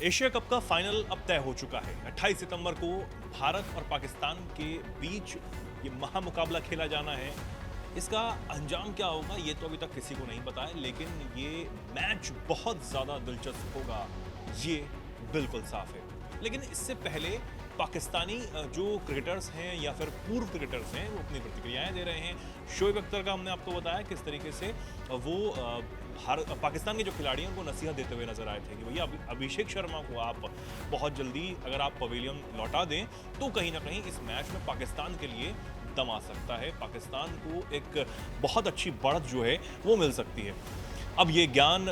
Asia cup का final अब तय हो चुका है। 28 सितंबर को भारत और पाकिस्तान के बीच ये महामुकाबला खेला जाना है। इसका अंजाम क्या होगा ये तो अभी तक किसी को नहीं पता है, लेकिन ये मैच बहुत ज़्यादा दिलचस्प होगा, ये बिल्कुल साफ है। लेकिन इससे पहले पाकिस्तानी जो क्रिकेटर्स हैं या फिर पूर्व क्रिकेटर्स हैं वो अपनी प्रतिक्रियाएं दे रहे हैं। शोएब अख्तर का हमने आपको बताया किस तरीके से वो पाकिस्तान के जो खिलाड़ियों को नसीहत देते हुए नजर आए थे कि भैया अभिषेक शर्मा को आप बहुत जल्दी अगर आप पवेलियन लौटा दें तो कहीं ना कहीं इस मैच में पाकिस्तान के लिए दम आ सकता है, पाकिस्तान को एक बहुत अच्छी बढ़त जो है वो मिल सकती है। अब ये ज्ञान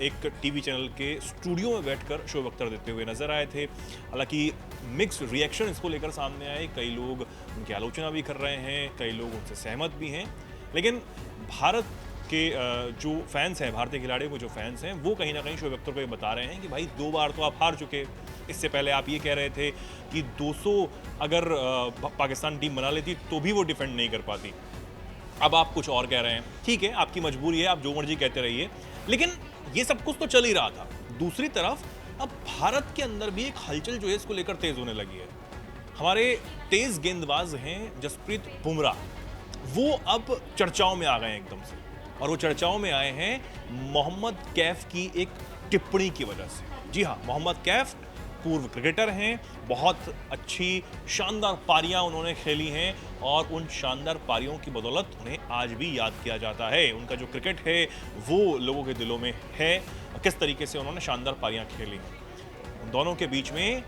एक टीवी चैनल के स्टूडियो में बैठकर शोएब अख्तर देते हुए नजर आए थे। हालांकि मिक्स रिएक्शन इसको लेकर सामने आए, कई लोग उनकी आलोचना भी कर रहे हैं, कई लोग उनसे सहमत भी हैं। लेकिन भारत के जो फैंस हैं, भारतीय खिलाड़ियों के जो फैंस हैं, वो कहीं ना कहीं शोएब अख्तर को ये बता रहे हैं कि भाई 2 बार तो आप हार चुके। इससे पहले आप ये कह रहे थे कि 200 अगर पाकिस्तान टीम बना लेती तो भी वो डिफेंड नहीं कर पाती। अब आप कुछ और कह रहे हैं। ठीक है, आपकी मजबूरी है, आप जो मर्जी कहते रहिए, लेकिन ये सब कुछ तो चल ही रहा था। दूसरी तरफ अब भारत के अंदर भी एक हलचल जो है इसको लेकर तेज होने लगी है। हमारे तेज गेंदबाज हैं जसप्रीत बुमराह, वो अब चर्चाओं में आ गए हैं एकदम से, और वो चर्चाओं में आए हैं मोहम्मद कैफ की एक टिप्पणी की वजह से। जी हाँ, मोहम्मद कैफ पूर्व क्रिकेटर हैं, बहुत अच्छी शानदार पारियां उन्होंने खेली हैं और उन शानदार पारियों की बदौलत उन्हें आज भी याद किया जाता है। उनका जो क्रिकेट है वो लोगों के दिलों में है, किस तरीके से उन्होंने शानदार पारियां खेली हैं। उन दोनों के बीच में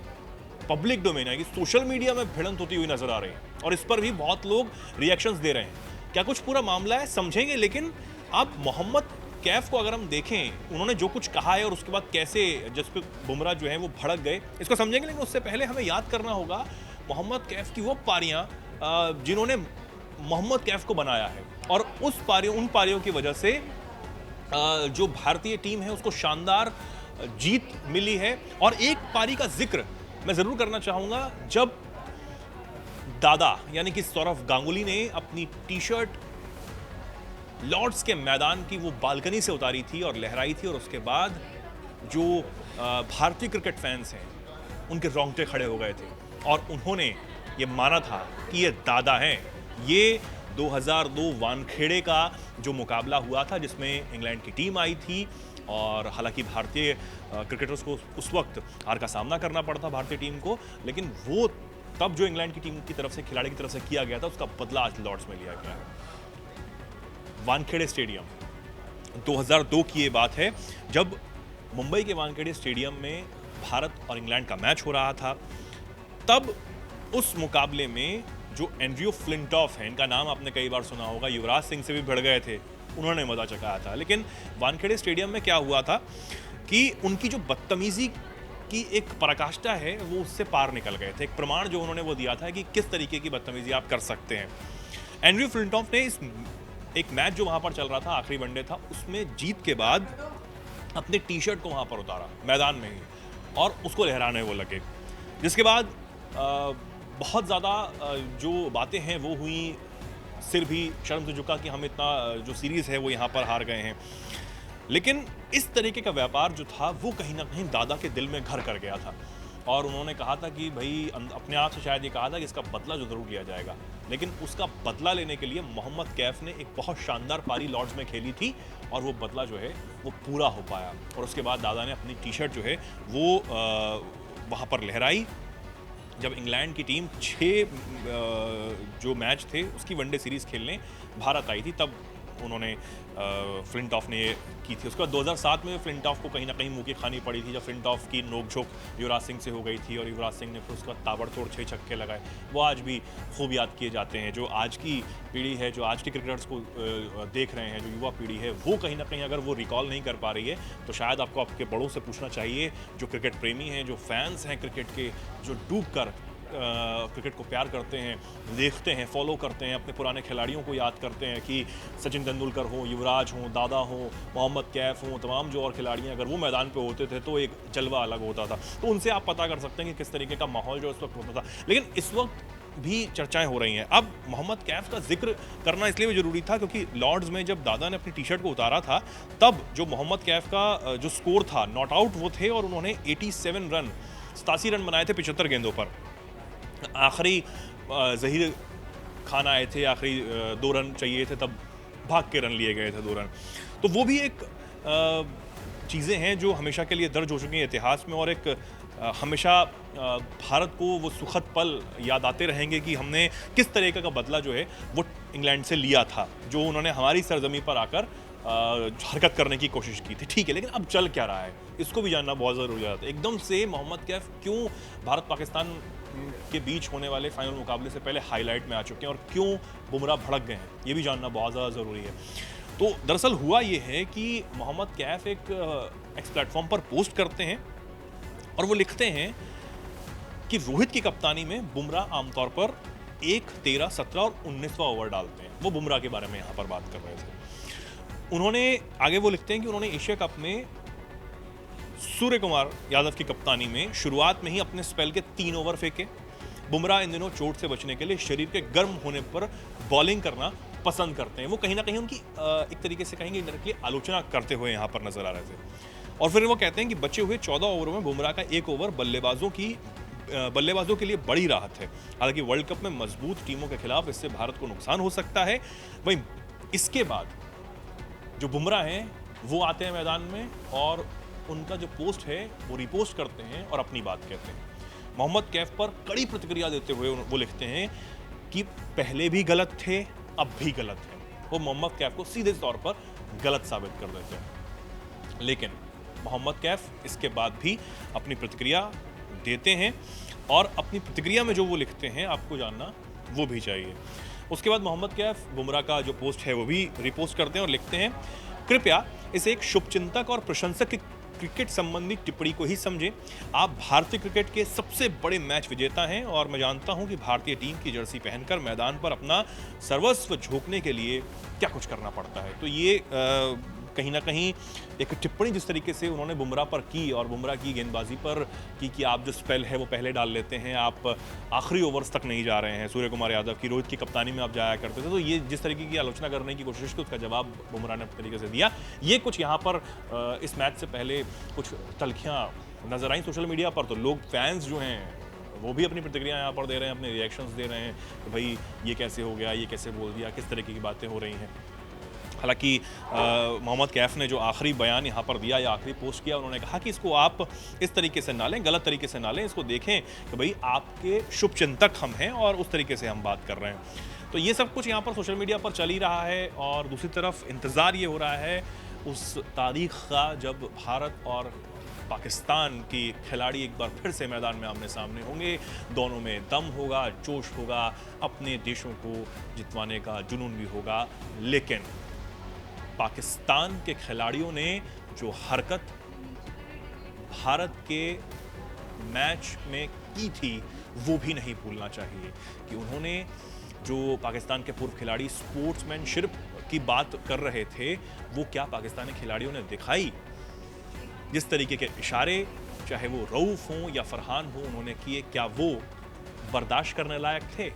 पब्लिक डोमेन है कि सोशल मीडिया में भिड़ंत होती हुई नजर आ रही है और इस पर भी बहुत लोग रिएक्शंस दे रहे हैं। क्या कुछ पूरा मामला है समझेंगे, लेकिन आप मोहम्मद कैफ को अगर हम देखें, उन्होंने जो कुछ कहा है और उसके बाद कैसे जसप्रीत बुमराह जो है वो भड़क गए, इसको समझेंगे। लेकिन उससे पहले हमें याद करना होगा मोहम्मद कैफ की वो पारियां जिन्होंने मोहम्मद कैफ को बनाया है, और उन पारियों की वजह से जो भारतीय टीम है उसको शानदार जीत मिली है। और एक पारी का जिक्र मैं जरूर करना चाहूंगा, जब दादा यानी कि सौरव गांगुली ने अपनी टी शर्ट लॉर्ड्स के मैदान की वो बालकनी से उतारी थी और लहराई थी, और उसके बाद जो भारतीय क्रिकेट फैंस हैं उनके रोंगटे खड़े हो गए थे और उन्होंने ये माना था कि ये दादा हैं। ये 2002 वानखेड़े का जो मुकाबला हुआ था जिसमें इंग्लैंड की टीम आई थी, और हालांकि भारतीय क्रिकेटर्स को उस वक्त हार का सामना करना पड़ा था भारतीय टीम को, लेकिन वो तब जो इंग्लैंड की टीम की तरफ से, खिलाड़ी की तरफ से किया गया था, उसका बदला आज लॉर्ड्स में लिया गया है। वानखेड़े स्टेडियम 2002 की ये बात है, जब मुंबई के वानखेड़े स्टेडियम में भारत और इंग्लैंड का मैच हो रहा था। तब उस मुकाबले में जो एंड्रयू फ्लिंटॉफ है, इनका नाम आपने कई बार सुना होगा, युवराज सिंह से भी भिड़ गए थे, उन्होंने मजा चखाया था। लेकिन वानखेड़े स्टेडियम में क्या हुआ था कि उनकी जो बदतमीजी की एक पराकाष्ठा है वो उससे पार निकल गए थे। एक प्रमाण जो उन्होंने वो दिया था कि किस तरीके की बदतमीजी आप कर सकते हैं। एंड्रयू फ्लिंटॉफ ने इस एक मैच जो वहां पर चल रहा था, आखिरी वनडे था, उसमें जीत के बाद अपने टी शर्ट को वहां पर उतारा मैदान में ही और उसको लहराने वो लगे, जिसके बाद बहुत ज़्यादा जो बातें हैं वो हुई। सिर भी शर्म से झुका कि हम इतना जो सीरीज़ है वो यहाँ पर हार गए हैं। लेकिन इस तरीके का व्यापार जो था वो कहीं ना कहीं दादा के दिल में घर कर गया था, और उन्होंने कहा था कि भाई अपने आप से शायद ये कहा था कि इसका बदला जो ज़रूर लिया जाएगा। लेकिन उसका बदला लेने के लिए मोहम्मद कैफ ने एक बहुत शानदार पारी लॉर्ड्स में खेली थी, और वो बदला जो है वो पूरा हो पाया। और उसके बाद दादा ने अपनी टी शर्ट जो है वो वहाँ पर लहराई। जब इंग्लैंड की टीम 6 जो मैच थे उसकी वनडे सीरीज़ खेलने भारत आई थी, तब उन्होंने फ्लिंटॉफ ने ये की थी। उसके बाद 2007 में फ्लिंटॉफ को कहीं ना कहीं मुँह की खानी पड़ी थी, जब फ्लिंटॉफ की नोकझोंक युवराज सिंह से हो गई थी और युवराज सिंह ने फिर उसका ताबड़तोड़ 6 छक्के लगाए। वो आज भी खूब याद किए जाते हैं। जो आज की पीढ़ी है, जो आज के क्रिकेटर्स को देख रहे हैं, जो युवा पीढ़ी है, वो कहीं ना कहीं अगर वो रिकॉल नहीं कर पा रही है तो शायद आपको आपके बड़ों से पूछना चाहिए, जो क्रिकेट प्रेमी हैं, जो फैंस हैं क्रिकेट के, जो डूब कर क्रिकेट को प्यार करते हैं, देखते हैं, फॉलो करते हैं, अपने पुराने खिलाड़ियों को याद करते हैं कि सचिन तेंदुलकर हो, युवराज हो, दादा हो, मोहम्मद कैफ हो, तमाम जो और खिलाड़ी हैं, अगर वो मैदान पे होते थे तो एक जलवा अलग होता था। तो उनसे आप पता कर सकते हैं कि किस तरीके का माहौल जो उस वक्त होता था। लेकिन इस वक्त भी चर्चाएं हो रही हैं। अब मोहम्मद कैफ का जिक्र करना इसलिए भी ज़रूरी था क्योंकि लॉर्ड्स में जब दादा ने अपनी टी शर्ट को उतारा था, तब जो मोहम्मद कैफ का जो स्कोर था, नॉट आउट वो थे और उन्होंने 87 रन बनाए थे 75 गेंदों पर। आखिरी ज़हीर खान आए थे, आखिरी 2 रन चाहिए थे, तब भाग के रन लिए गए थे 2 रन। तो वो भी एक चीज़ें हैं जो हमेशा के लिए दर्ज हो चुकी हैं इतिहास में, और एक हमेशा भारत को वो सुखद पल याद आते रहेंगे कि हमने किस तरीके का बदला जो है वो इंग्लैंड से लिया था, जो उन्होंने हमारी सरजमी पर आकर हरकत करने की कोशिश की थी। ठीक है, लेकिन अब चल क्या रहा है इसको भी जानना बहुत ज़रूरी है। एकदम से मोहम्मद कैफ क्यों भारत पाकिस्तान के बीच होने वाले फाइनल मुकाबले से पहले हाईलाइट में आ चुके हैं और क्यों बुमराह भड़क गए हैं, ये भी जानना बहुत ज़्यादा ज़रूरी है। तो दरअसल हुआ ये है कि मोहम्मद कैफ एक एक्स प्लेटफॉर्म पर पोस्ट करते हैं और वो लिखते हैं कि रोहित की कप्तानी में बुमराह आमतौर पर 1, 13, 17 और 19वां ओवर डालते हैं। वो बुमराह के बारे में यहाँ पर बात कर रहे थे। उन्होंने आगे वो लिखते हैं कि उन्होंने एशिया कप में सूर्य कुमार यादव की कप्तानी में शुरुआत में ही अपने स्पेल के 3 ओवर फेंके। बुमराह इन दिनों चोट से बचने के लिए शरीर के गर्म होने पर बॉलिंग करना पसंद करते हैं। वो कहीं ना कहीं उनकी एक तरीके से कहेंगे इंडायरेक्टली आलोचना करते हुए यहाँ पर नजर आ रहे थे। और फिर वो कहते हैं कि बचे हुए 14 ओवरों में बुमराह का 1 ओवर बल्लेबाजों के लिए बड़ी राहत है। हालांकि वर्ल्ड कप में मजबूत टीमों के खिलाफ इससे भारत को नुकसान हो सकता है। वहीं इसके बाद जो बुमराह हैं वो आते हैं मैदान में और उनका जो पोस्ट है वो रिपोस्ट करते हैं और अपनी बात कहते हैं। मोहम्मद कैफ पर कड़ी प्रतिक्रिया देते हुए वो लिखते हैं कि पहले भी गलत थे, अब भी गलत है। वो मोहम्मद कैफ को सीधे तौर पर गलत साबित कर देते हैं। लेकिन मोहम्मद कैफ इसके बाद भी अपनी प्रतिक्रिया देते हैं और अपनी प्रतिक्रिया में जो वो लिखते हैं आपको जानना वो भी चाहिए। उसके बाद मोहम्मद कैफ बुमराह का जो पोस्ट है वो भी रिपोस्ट करते हैं और लिखते हैं, कृपया इसे एक शुभचिंतक और प्रशंसक की क्रिकेट संबंधी टिप्पणी को ही समझें। आप भारतीय क्रिकेट के सबसे बड़े मैच विजेता हैं और मैं जानता हूं कि भारतीय टीम की जर्सी पहनकर मैदान पर अपना सर्वस्व झोंकने के लिए क्या कुछ करना पड़ता है। तो ये कहीं ना कहीं एक टिप्पणी जिस तरीके से उन्होंने बुमराह पर की और बुमराह की गेंदबाजी पर की कि आप जो स्पेल है वो पहले डाल लेते हैं, आप आखिरी ओवर्स तक नहीं जा रहे हैं, सूर्य कुमार यादव की रोहित की कप्तानी में आप जाया करते थे। तो ये जिस तरीके की आलोचना करने की कोशिश की उसका जवाब बुमराह ने अपने तरीके से दिया। ये कुछ यहाँ पर इस मैच से पहले कुछ तलखियाँ नजर आई सोशल मीडिया पर। तो लोग फैंस जो हैं वो भी अपनी प्रतिक्रिया यहाँ पर दे रहे हैं, अपने रिएक्शंस दे रहे हैं कि भाई ये कैसे हो गया, ये कैसे बोल दिया, किस तरीके की बातें हो रही हैं। हालांकि मोहम्मद कैफ ने जो आखिरी बयान यहाँ पर दिया या आखिरी पोस्ट किया, उन्होंने कहा कि इसको आप इस तरीके से ना लें, गलत तरीके से ना लें, इसको देखें कि भाई आपके शुभचिंतक हम हैं और उस तरीके से हम बात कर रहे हैं। तो ये सब कुछ यहाँ पर सोशल मीडिया पर चल ही रहा है और दूसरी तरफ इंतज़ार ये हो रहा है उस तारीख का जब भारत और पाकिस्तान की खिलाड़ी एक बार फिर से मैदान में आमने सामने होंगे। दोनों में दम होगा, जोश होगा, अपने देशों को जितवाने का जुनून भी होगा। लेकिन पाकिस्तान के खिलाड़ियों ने जो हरकत भारत के मैच में की थी वो भी नहीं भूलना चाहिए कि उन्होंने जो पाकिस्तान के पूर्व खिलाड़ी स्पोर्ट्समैनशिप की बात कर रहे थे वो क्या पाकिस्तानी खिलाड़ियों ने दिखाई। जिस तरीके के इशारे चाहे वो रऊफ हों या फरहान हो उन्होंने किए, क्या वो बर्दाश्त करने लायक थे?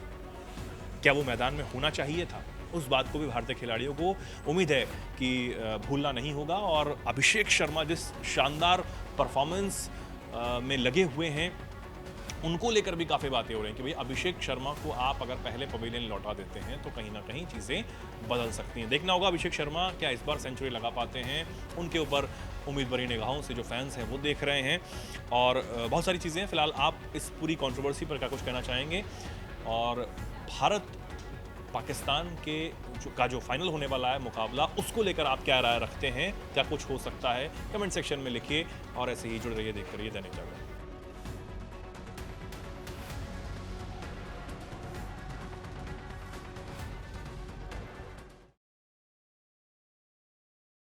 क्या वो मैदान में होना चाहिए था? उस बात को भी भारतीय खिलाड़ियों को उम्मीद है कि भूलना नहीं होगा। और अभिषेक शर्मा जिस शानदार परफॉर्मेंस में लगे हुए हैं उनको लेकर भी काफ़ी बातें हो रही हैं कि भाई अभिषेक शर्मा को आप अगर पहले पवेलियन लौटा देते हैं तो कहीं ना कहीं चीज़ें बदल सकती हैं। देखना होगा अभिषेक शर्मा क्या इस बार सेंचुरी लगा पाते हैं। उनके ऊपर उम्मीद भरी निगाहों से जो फैंस हैं वो देख रहे हैं और बहुत सारी चीज़ें हैं। फिलहाल आप इस पूरी कंट्रोवर्सी पर क्या कुछ कहना चाहेंगे और भारत पाकिस्तान का जो फाइनल होने वाला है मुकाबला उसको लेकर आप क्या राय रखते हैं, क्या कुछ हो सकता है? कमेंट सेक्शन में लिखिए और ऐसे ही जुड़े रहिए, देखते रहिए दैनिक जागरण।